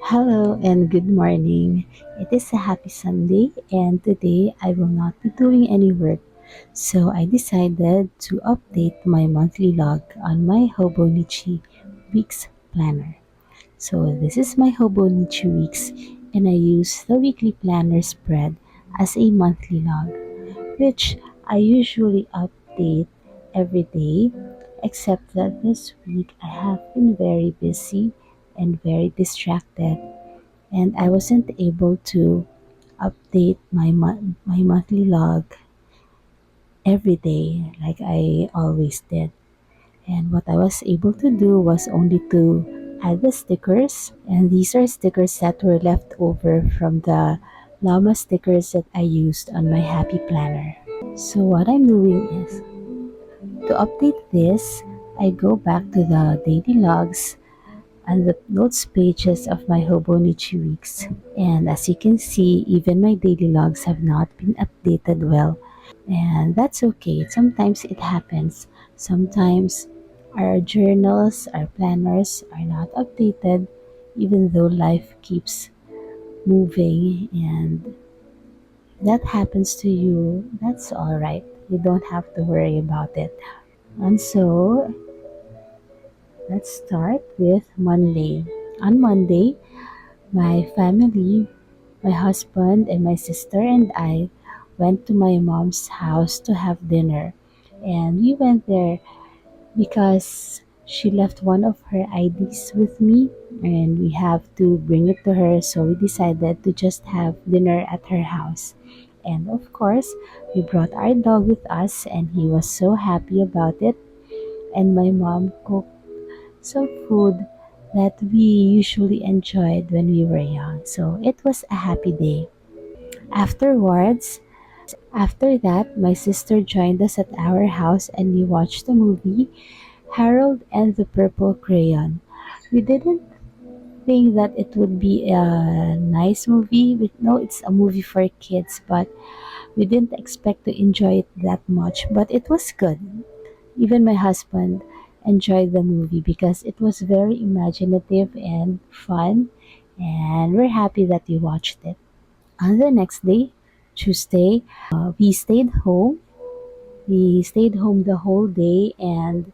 Hello and good morning. It is a happy Sunday, and today I will not be doing any work. So I decided to update my monthly log on my Hobonichi Weeks planner. So this is my Hobonichi Weeks, and I use the weekly planner spread as a monthly log, which I usually update every day, except that this week I have been very busy and very distracted, and I wasn't able to update my monthly log every day like I always did. And what I was able to do was only to add the stickers, and these are stickers that were left over from the llama stickers that I used on my happy planner. So what I'm doing is to update this, I go back to the daily logs and the notes pages of my Hobonichi Weeks. And as you can see, even my daily logs have not been updated well. And that's okay. Sometimes it happens. Sometimes our journals, our planners are not updated, even though life keeps moving. And that happens to you, that's all right. You don't have to worry about it. And so let's start with Monday. On Monday, my family, my husband, and my sister and I went to my mom's house to have dinner. And we went there because she left one of her IDs with me and we have to bring it to her. So we decided to just have dinner at her house. And of course, we brought our dog with us and he was so happy about it. And my mom cooked some food that we usually enjoyed when we were young. So it was a happy day. Afterwards, after that, my sister joined us at our house and we watched the movie Harold and the Purple Crayon. We didn't think that it would be a nice movie. We know it's a movie for kids, but we didn't expect to enjoy it that much. But it was good. Even my husband enjoyed the movie because it was very imaginative and fun, and we're happy that we watched it. On the next day, Tuesday, we stayed home. We stayed home the whole day, and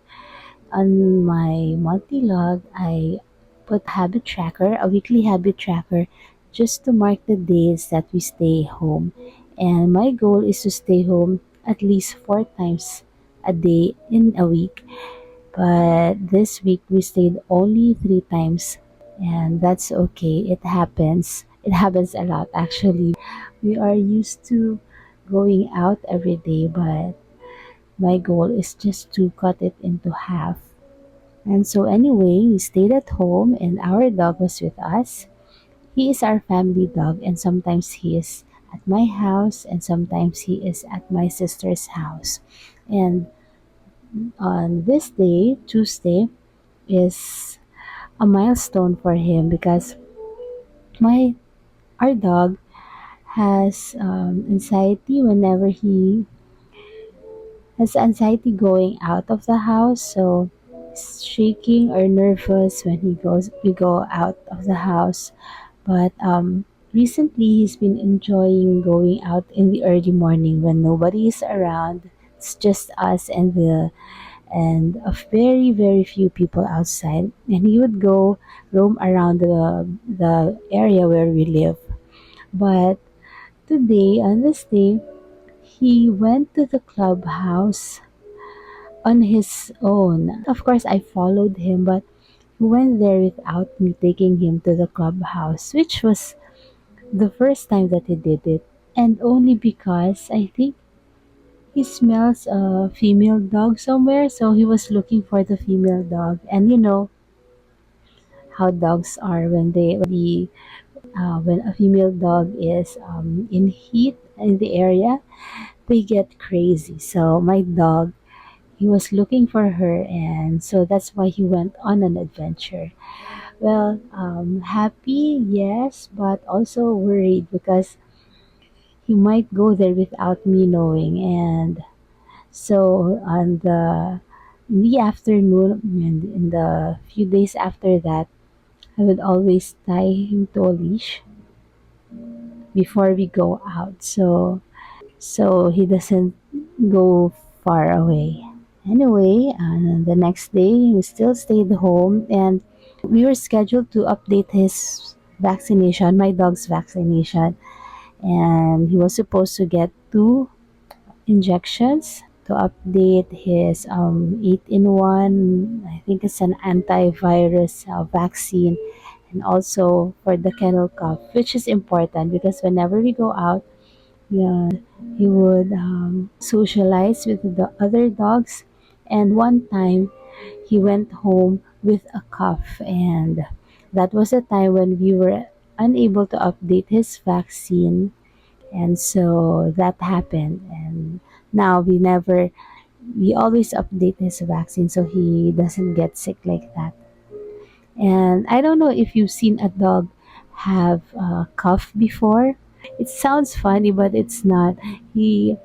on my monthly log, I put habit tracker, a weekly habit tracker, just to mark the days that we stay home. And my goal is to stay home at least 4 times a day in a week. But this week we stayed only 3 times, and that's okay. It happens. It happens a lot actually. We are used to going out every day, but my goal is just to cut it into half. And so, anyway, we stayed at home and our dog was with us. He is our family dog, and sometimes he is at my house, and sometimes he is at my sister's house. And on this day, Tuesday, is a milestone for him because my our dog has anxiety whenever he has anxiety going out of the house, so he's shaking or nervous when we go out of the house. But recently he's been enjoying going out in the early morning when nobody is around. It's just us and a very few people outside, and he would go roam around the area where we live. But today, on this day, he went to the clubhouse on his own. Of course, I followed him, but he went there without me taking him to the clubhouse, which was the first time that he did it. And only because I think he smells a female dog somewhere, so he was looking for the female dog. And you know how dogs are when a female dog is in heat in the area, they get crazy. So my dog, he was looking for her, and so that's why he went on an adventure. Well, happy, yes, but also worried because he might go there without me knowing. And so in the afternoon and in the few days after that, I would always tie him to a leash before we go out, so he doesn't go far away. Anyway, the next day we still stayed home, and we were scheduled to update his vaccination, my dog's vaccination, and he was supposed to get two injections to update his 8-in-1. I think it's an antivirus vaccine, and also for the kennel cough, which is important because whenever we go out, he would socialize with the other dogs. And one time, he went home with a cough, and that was a time when we were unable to update his vaccine, and so that happened. And now we always update his vaccine so he doesn't get sick like that. And I don't know if you've seen a dog have a cough before. It sounds funny, but it's not. He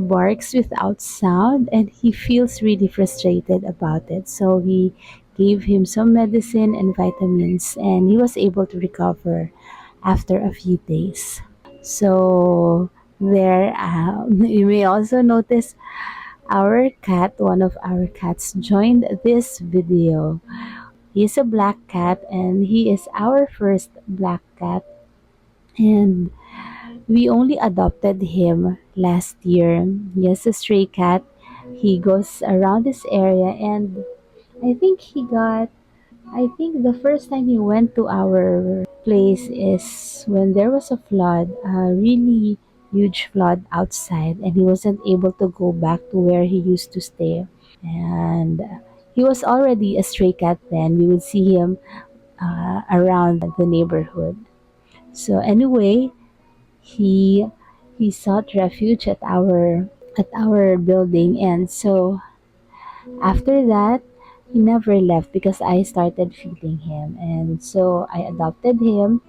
barks without sound, and he feels really frustrated about it. So we gave him some medicine and vitamins, and he was able to recover after a few days. So there, you may also notice our cat, one of our cats, joined this video. He's a black cat, and he is our first black cat. And we only adopted him last year. Yes, a stray cat. He goes around this area, and I think he got. I think the first time he went to our place is when there was a flood, a really huge flood outside, and he wasn't able to go back to where he used to stay. And he was already a stray cat then. We would see him around the neighborhood. So anyway, he he sought refuge at our building, and so after that he never left because I started feeding him, and so I adopted him,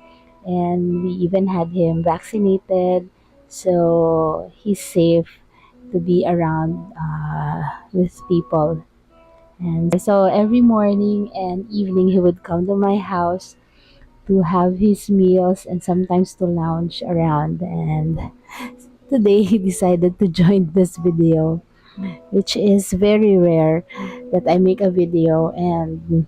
and we even had him vaccinated, so he's safe to be around with people. And so every morning and evening he would come to my house to have his meals and sometimes to lounge around. And today he decided to join this video, which is very rare that I make a video. And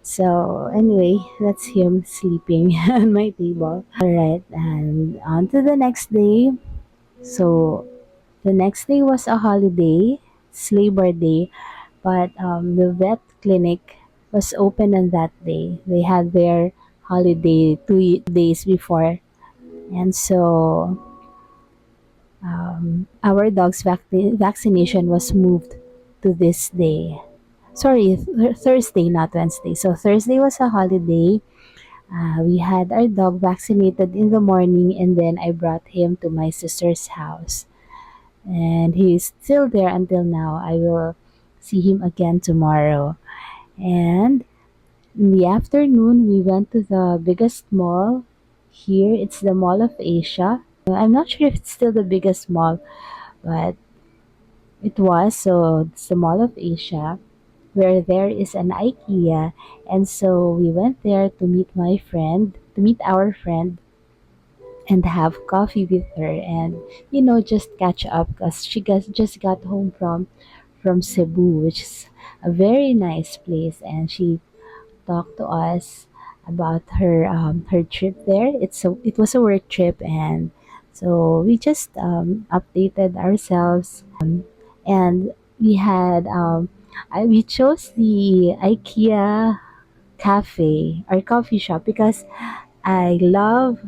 so anyway, that's him sleeping on my table. All right, and on to the next day. So the next day was a holiday, it's Labor Day, but the vet clinic was open on that day. They had their holiday 2 days before, and so our dog's vaccination was moved to this day. Sorry, Thursday, not Wednesday. So Thursday was a holiday. We had our dog vaccinated in the morning, and then I brought him to my sister's house. And he's still there until now. I will see him again tomorrow. And in the afternoon, we went to the biggest mall here. It's the Mall of Asia. I'm not sure if it's still the biggest mall, but it was. So it's the Mall of Asia, where there is an IKEA. And so we went there to meet our friend, and have coffee with her, and just catch up because just got home from Cebu, which is a very nice place, and she talked to us about her trip there. It was a work trip, and so we just updated ourselves, and we chose the IKEA cafe or coffee shop because I love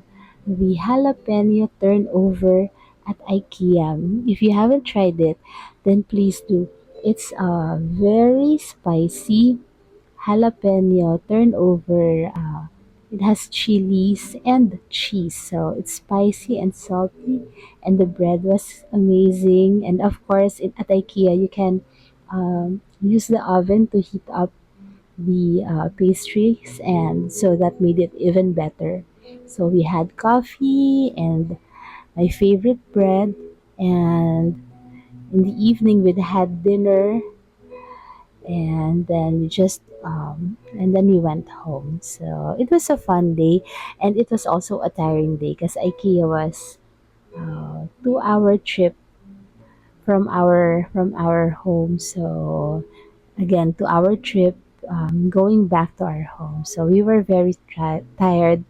the jalapeno turnover at IKEA. If you haven't tried it, then please do. It's a very spicy jalapeno turnover. It has chilies and cheese, so it's spicy and salty, and the bread was amazing. And of course, at IKEA, you can use the oven to heat up the pastries, and so that made it even better. So we had coffee and my favorite bread, and in the evening we had dinner, and then we went home. So it was a fun day, and it was also a tiring day because IKEA was 2 hour trip from our home. So again, 2 hour trip going back to our home. So we were very tired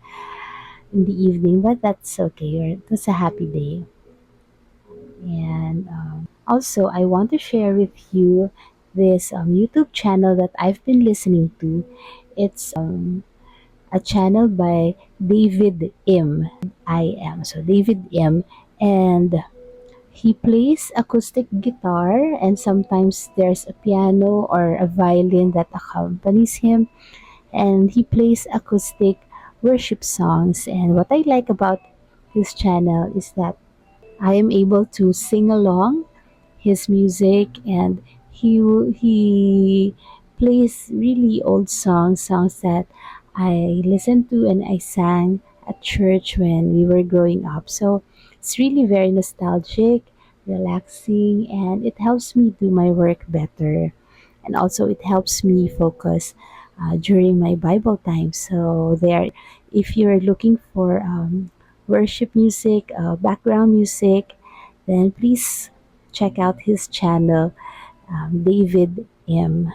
in the evening, but that's okay. It was a happy day. And also, I want to share with you this YouTube channel that I've been listening to. It's a channel by David M. So David M. And he plays acoustic guitar, and sometimes there's a piano or a violin that accompanies him. And he plays acoustic worship songs. And what I like about his channel is that I am able to sing along his music, and he plays really old songs that I listened to and I sang at church when we were growing up. So it's really very nostalgic, relaxing, and it helps me do my work better. And also it helps me focus during my Bible time. So there, if you're looking for worship music, background music, then please check out his channel, David M.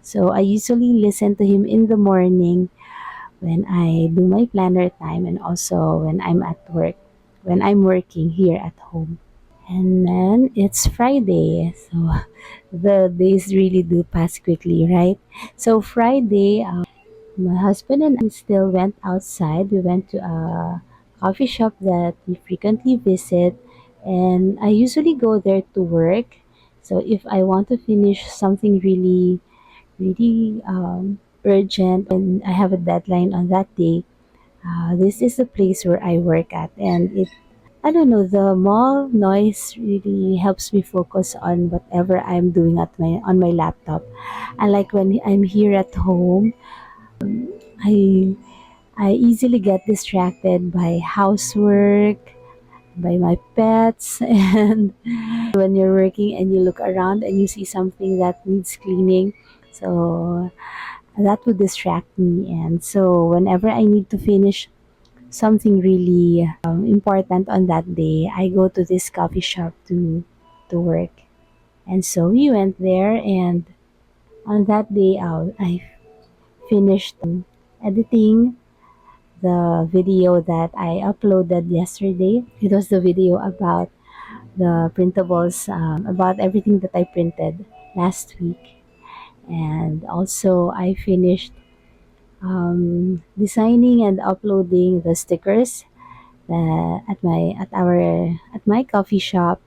So I usually listen to him in the morning when I do my planner time, and also when I'm at work, when I'm working here at home. And then it's Friday, so the days really do pass quickly, right? So Friday, my husband and I still went outside. We went to a coffee shop that we frequently visit, and I usually go there to work. So if I want to finish something really, really urgent and I have a deadline on that day, this is the place where I work at. And I don't know, the mall noise really helps me focus on whatever I'm doing at my laptop. And like when I'm here at home, I I easily get distracted by housework, by my pets, and when you're working and you look around and you see something that needs cleaning, so that would distract me. And so whenever I need to finish something really important on that day, I go to this coffee shop to work. And so we went there, and on that day out, I finished editing the video that I uploaded yesterday. It was the video about the printables, about everything that I printed last week. And also, I finished designing and uploading the stickers at my coffee shop.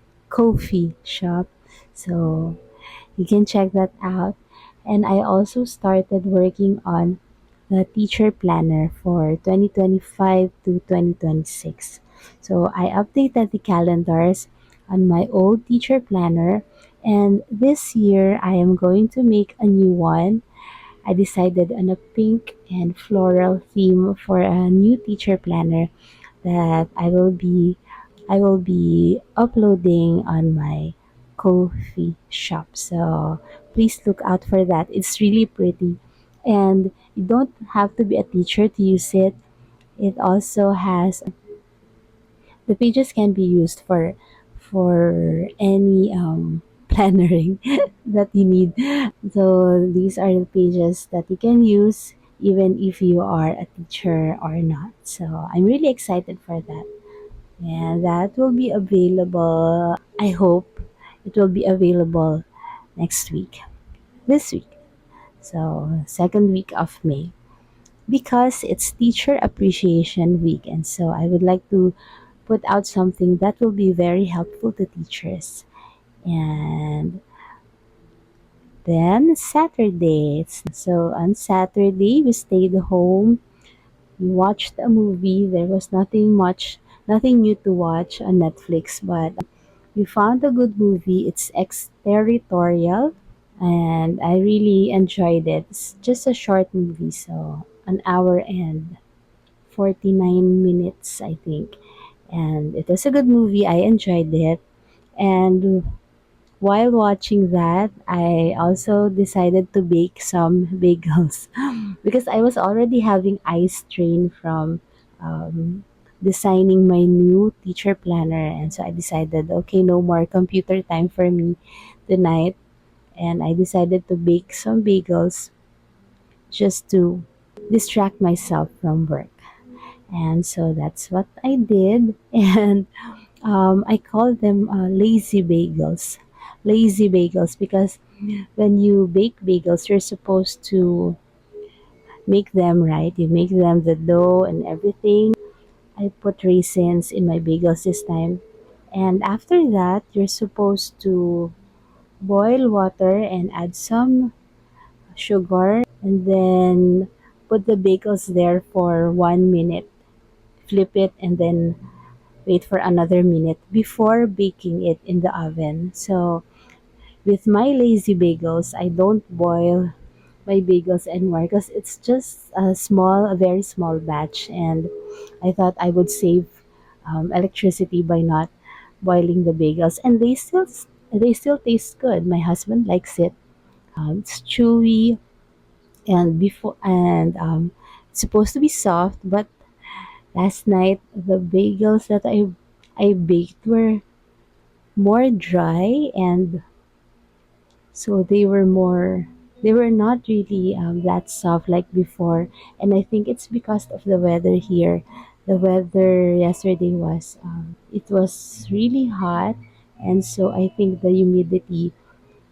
So you can check that out. And I also started working on the teacher planner for 2025 to 2026. So I updated the calendars on my old teacher planner, and this year I am going to make a new one. I decided on a pink and floral theme for a new teacher planner that I will be uploading on my coffee shop. So please look out for that. It's really pretty. And you don't have to be a teacher to use it. It also has the pages can be used for any plannering that you need. So these are the pages that you can use even if you are a teacher or not. So I'm really excited for that. And that will be available. I hope it will be available next week, this week. So, second week of May. Because it's Teacher Appreciation Week. And so, I would like to put out something that will be very helpful to teachers. And then Saturday. So, on Saturday, we stayed home. We watched a movie. There was nothing new to watch on Netflix, but we found a good movie. It's exterritorial, and I really enjoyed it. It's just a short movie, so an hour and 49 minutes, I think. And it was a good movie. I enjoyed it. And While watching that, I also decided to bake some bagels because I was already having eye strain from um, designing my new teacher planner. And so I decided, okay, no more computer time for me tonight. And I decided to bake some bagels just to distract myself from work. And so that's what I did. And I call them lazy bagels. Lazy bagels because when you bake bagels, you're supposed to make them right. You make them the dough and everything. I put raisins in my bagels this time. And after that, you're supposed to boil water and add some sugar and then put the bagels there for 1 minute. Flip it and then wait for another minute before baking it in the oven. So with my lazy bagels, I don't boil my bagels anymore because it's just a very small batch, and I thought I would save electricity by not boiling the bagels, and they still taste good. My husband likes it. It's chewy and it's supposed to be soft, but last night the bagels that I baked were more dry, and so they were not really that soft like before. And I think it's because of the weather here. The weather yesterday was it was really hot, and so I think the humidity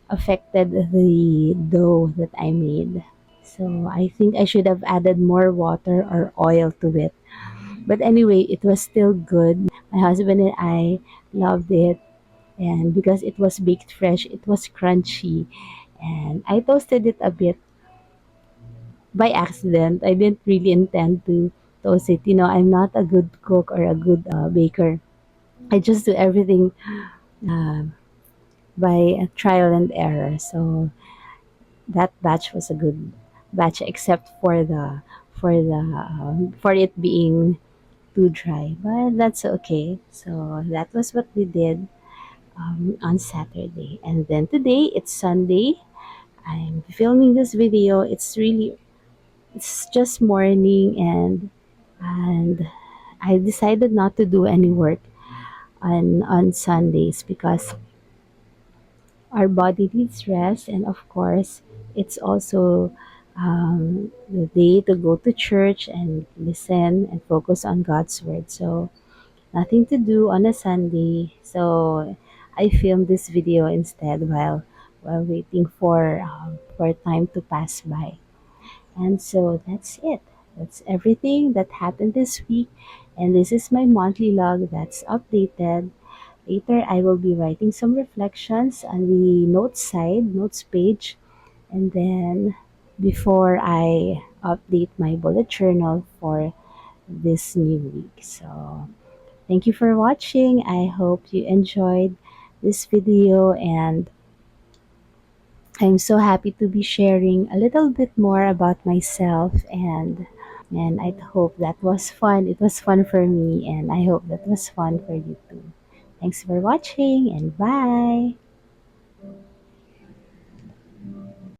affected the dough that I made. So I think I should have added more water or oil to it. But anyway, it was still good. My husband and I loved it, and because it was baked fresh, it was crunchy. And I toasted it a bit by accident. I didn't really intend to toast it. I'm not a good cook or a good baker. I just do everything uh, by trial and error. So that batch was a good batch, except for it being too dry. But that's okay. So that was what we did on Saturday, and then today it's Sunday. I'm filming this video. It's just morning, and I decided not to do any work on Sundays because our body needs rest, and of course it's also the day to go to church and listen and focus on God's word. So nothing to do on a Sunday. So I filmed this video instead while waiting for time to pass by. And so that's it. That's everything that happened this week. And this is my monthly log that's updated. Later, I will be writing some reflections on the notes page. And then before I update my bullet journal for this new week. So thank you for watching. I hope you enjoyed this video, and I'm so happy to be sharing a little bit more about myself, and I hope that was fun. It was fun for me, and I hope that was fun for you too. Thanks for watching, and bye.